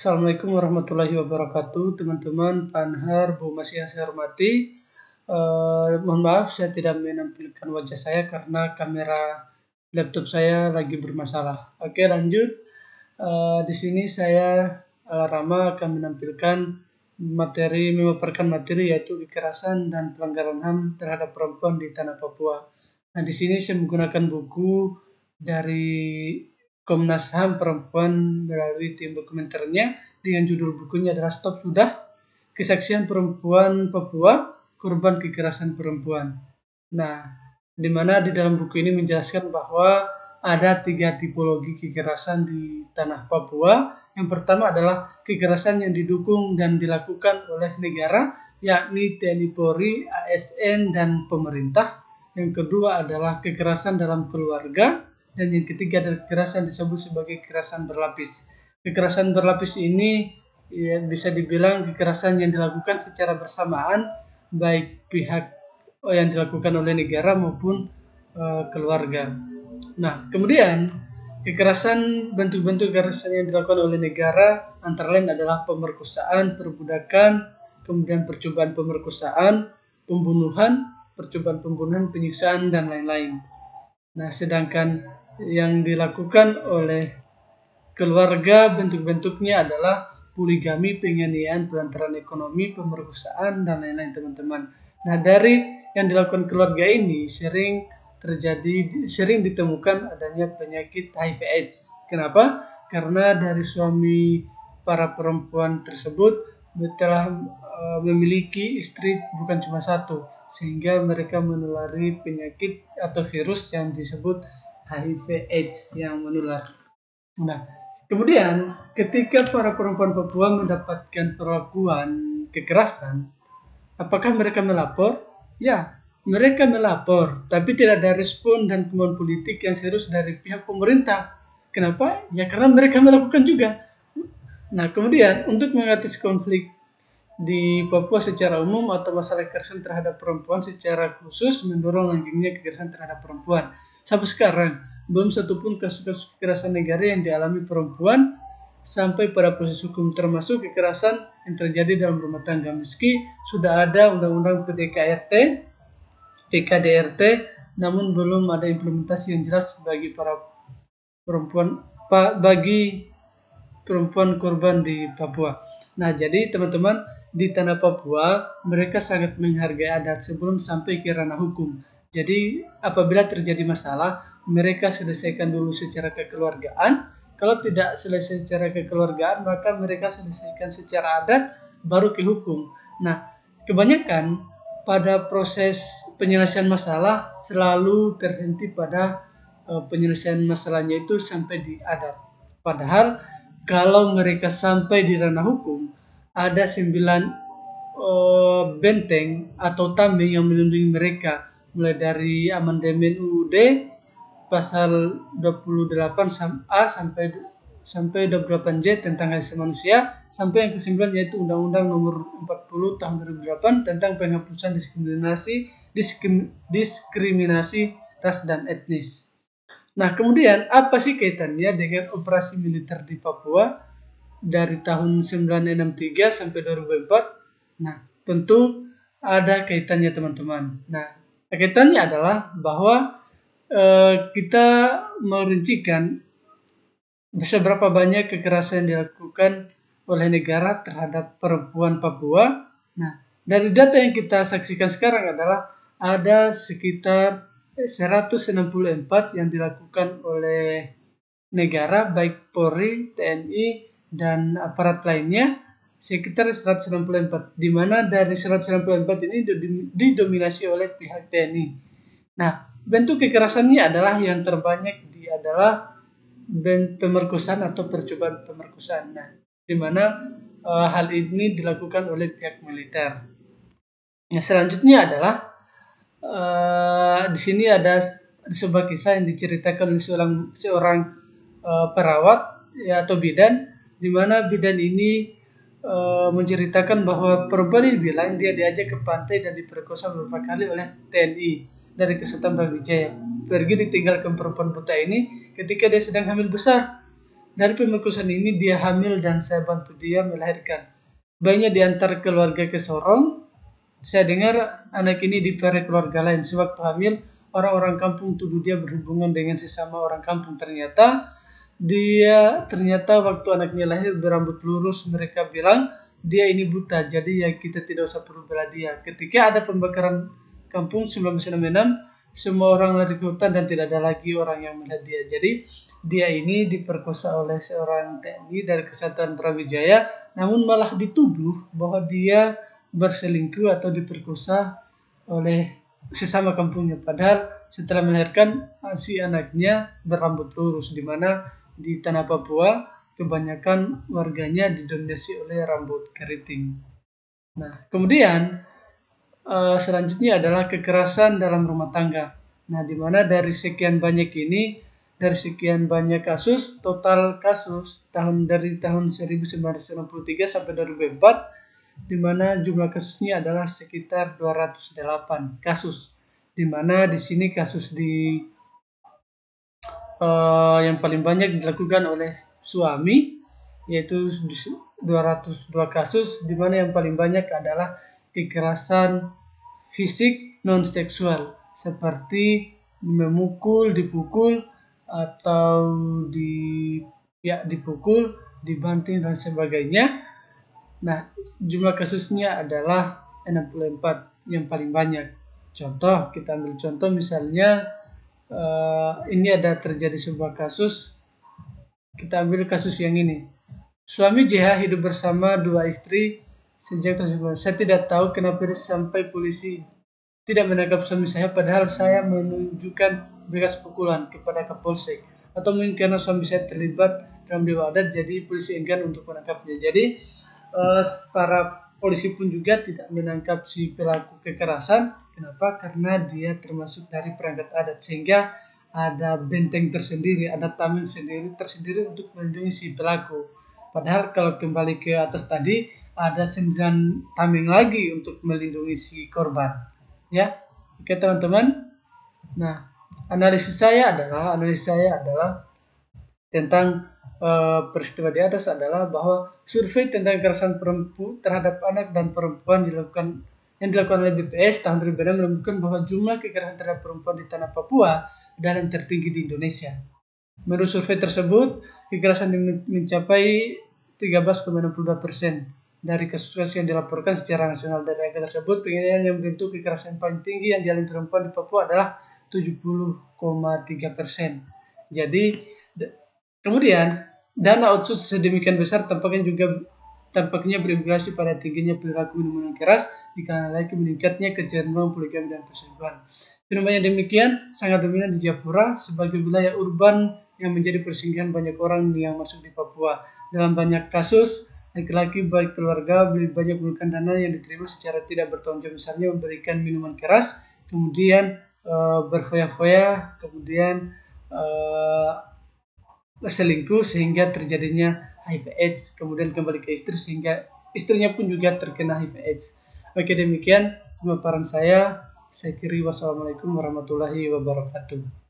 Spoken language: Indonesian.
Assalamualaikum warahmatullahi wabarakatuh, teman-teman, Panhar, Bu Masih yang saya hormati. Mohon maaf saya tidak menampilkan wajah saya karena kamera laptop saya lagi bermasalah. Oke, lanjut. Di sini saya Rama akan memaparkan materi yaitu kekerasan dan pelanggaran HAM terhadap perempuan di tanah Papua. Nah, di sini saya menggunakan buku dari Komnas HAM Perempuan melalui tim dokumenternya dengan judul bukunya adalah Stop Sudah, Kesaksian Perempuan Papua, Korban Kekerasan Perempuan. Nah, di mana di dalam buku ini menjelaskan bahwa ada 3 tipologi kekerasan di tanah Papua. Yang pertama adalah kekerasan yang didukung dan dilakukan oleh negara, yakni TNI Polri, ASN, dan pemerintah. Yang kedua adalah kekerasan dalam keluarga. Dan yang ketiga adalah kekerasan disebut sebagai kekerasan berlapis. Kekerasan berlapis ini ya, bisa dibilang kekerasan yang dilakukan secara bersamaan, baik pihak yang dilakukan oleh negara maupun keluarga. Nah, kemudian bentuk-bentuk kekerasan yang dilakukan oleh negara antara lain adalah pemerkosaan, perbudakan, kemudian percobaan pemerkosaan, pembunuhan, percobaan pembunuhan, penyiksaan, dan lain-lain. Nah, sedangkan yang dilakukan oleh keluarga bentuk-bentuknya adalah poligami, penganiayaan, pelantaran ekonomi, pemerkosaan, dan lain-lain, teman-teman. Nah, dari yang dilakukan keluarga ini sering ditemukan adanya penyakit HIV/AIDS. Kenapa? Karena dari suami para perempuan tersebut telah memiliki istri bukan cuma satu, sehingga mereka menulari penyakit atau virus yang disebut HIV/AIDS yang menular. Nah, kemudian ketika para perempuan Papua mendapatkan perlakuan kekerasan, apakah mereka melapor? Ya, mereka melapor, tapi tidak ada respon dan kemauan politik yang serius dari pihak pemerintah. Kenapa? Ya karena mereka melakukan juga. Nah, kemudian untuk mengatasi konflik di Papua secara umum atau masalah kekerasan terhadap perempuan secara khusus mendorong langgengnya kekerasan terhadap perempuan. Sampai sekarang, belum satupun kasus-kasus kekerasan negara yang dialami perempuan sampai pada proses hukum, termasuk kekerasan yang terjadi dalam rumah tangga. Meski sudah ada undang-undang PKDRT, namun belum ada implementasi yang jelas bagi perempuan korban di Papua. Nah, jadi teman-teman, di tanah Papua mereka sangat menghargai adat sebelum sampai ke ranah hukum. Jadi apabila terjadi masalah, mereka selesaikan dulu secara kekeluargaan. Kalau tidak selesai secara kekeluargaan, maka mereka selesaikan secara adat baru ke hukum. Nah, kebanyakan pada proses penyelesaian masalah selalu terhenti pada penyelesaian masalahnya itu sampai di adat. Padahal kalau mereka sampai di ranah hukum, ada 9 benteng atau tameng yang melindungi mereka, mulai dari amandemen UUD pasal 28A sampai 28J tentang hak asasi manusia, sampai yang ke-9 yaitu Undang-Undang Nomor 40 Tahun 2008 tentang penghapusan diskriminasi ras dan etnis. Nah, kemudian apa sih kaitannya dengan operasi militer di Papua dari tahun 1963 sampai 2004? Nah, tentu ada kaitannya, teman-teman. Nah, kaitannya adalah bahwa kita merincikan seberapa banyak kekerasan yang dilakukan oleh negara terhadap perempuan Papua. Nah, dari data yang kita saksikan sekarang adalah ada sekitar 164 yang dilakukan oleh negara, baik Polri, TNI, dan aparat lainnya, sekitar 164, di mana dari 164 ini didominasi oleh pihak TNI. Nah, bentuk kekerasannya adalah yang terbanyak adalah pemerkosaan atau percobaan pemerkosaan. Nah, di mana hal ini dilakukan oleh pihak militer. Nah, selanjutnya adalah di sini ada sebuah kisah yang diceritakan oleh seorang perawat ya, atau bidan, di mana bidan ini menceritakan bahwa perempuan ini bilang dia diajak ke pantai dan diperkosa beberapa kali oleh TNI dari Kesatuan Brawijaya. Pergi ditinggalkan perempuan buta ini ketika dia sedang hamil besar, dari pemerkosaan ini dia hamil dan saya bantu dia melahirkan. Bayinya diantar keluarga ke Sorong. Saya dengar anak ini dipelihara keluarga lain. Sewaktu hamil, orang-orang kampung tuduh dia berhubungan dengan sesama orang kampung. Ternyata waktu anaknya lahir berambut lurus, mereka bilang dia ini buta, jadi ya kita tidak usah perlu bela dia. Ketika ada pembakaran kampung 1966, semua orang lari ke hutan dan tidak ada lagi orang yang melihat dia. Jadi dia ini diperkosa oleh seorang TNI dari Kesatuan Brawijaya, namun malah dituduh bahwa dia berselingkuh atau diperkosa oleh sesama kampungnya. Padahal setelah melahirkan si anaknya berambut lurus, di mana di tanah Papua kebanyakan warganya didominasi oleh rambut keriting. Nah, kemudian selanjutnya adalah kekerasan dalam rumah tangga. Nah, di mana dari sekian banyak kasus, total kasus dari tahun 1993 sampai 2004, di mana jumlah kasusnya adalah sekitar 208 kasus. Di mana di sini kasus yang paling banyak dilakukan oleh suami, yaitu 202 kasus, di mana yang paling banyak adalah kekerasan fisik non-seksual seperti memukul, dipukul, atau dipukul, dibanting dan sebagainya. Nah, jumlah kasusnya adalah 64 yang paling banyak. Kita ambil contoh misalnya ini ada terjadi sebuah kasus. Kita ambil kasus yang ini. Suami JH hidup bersama dua istri sejak tahun 1990. Saya tidak tahu kenapa sampai polisi tidak menangkap suami saya, padahal saya menunjukkan bekas pukulan kepada Kapolsek. Atau mungkin karena suami saya terlibat dalam dewa adat, jadi polisi enggan untuk menangkapnya. Jadi para polisi pun juga tidak menangkap si pelaku kekerasan. Kenapa? Karena dia termasuk dari perangkat adat, sehingga ada benteng tersendiri, ada tameng tersendiri untuk melindungi si pelaku. Padahal kalau kembali ke atas tadi, ada 9 tameng lagi untuk melindungi si korban. Ya, oke teman-teman. Nah, analisis saya adalah tentang peristiwa di atas adalah bahwa survei tentang kekerasan perempuan terhadap anak dan perempuan yang dilakukan oleh BPS tahun 2006 menemukan bahwa jumlah kekerasan terhadap perempuan di tanah Papua adalah yang tertinggi di Indonesia. Menurut survei tersebut, kekerasan mencapai 13,62% dari kasus-kasus yang dilaporkan secara nasional. Dari angka tersebut, penilaian yang bentuk kekerasan paling tinggi yang dialami perempuan di Papua adalah 70,3%. Jadi, kemudian dana otsus sedemikian besar tampaknya berimplikasi pada tingginya perilaku minuman keras, dikarenakan lagi meningkatnya kecenderungan poligami dan perselingkuhan. Fenomena demikian sangat dominan di Jayapura sebagai wilayah urban yang menjadi persinggahan banyak orang yang masuk di Papua. Dalam banyak kasus, laki-laki baik keluarga lebih banyak menggunakan dana yang diterima secara tidak bertanggung jawab, misalnya memberikan minuman keras, kemudian berfoya-foya, kemudian selingkuh sehingga terjadinya HIV/AIDS, kemudian kembali ke istri sehingga istrinya pun juga terkena HIV/AIDS. Oke, demikian pemaparan saya. Saya kiri, wassalamualaikum warahmatullahi wabarakatuh.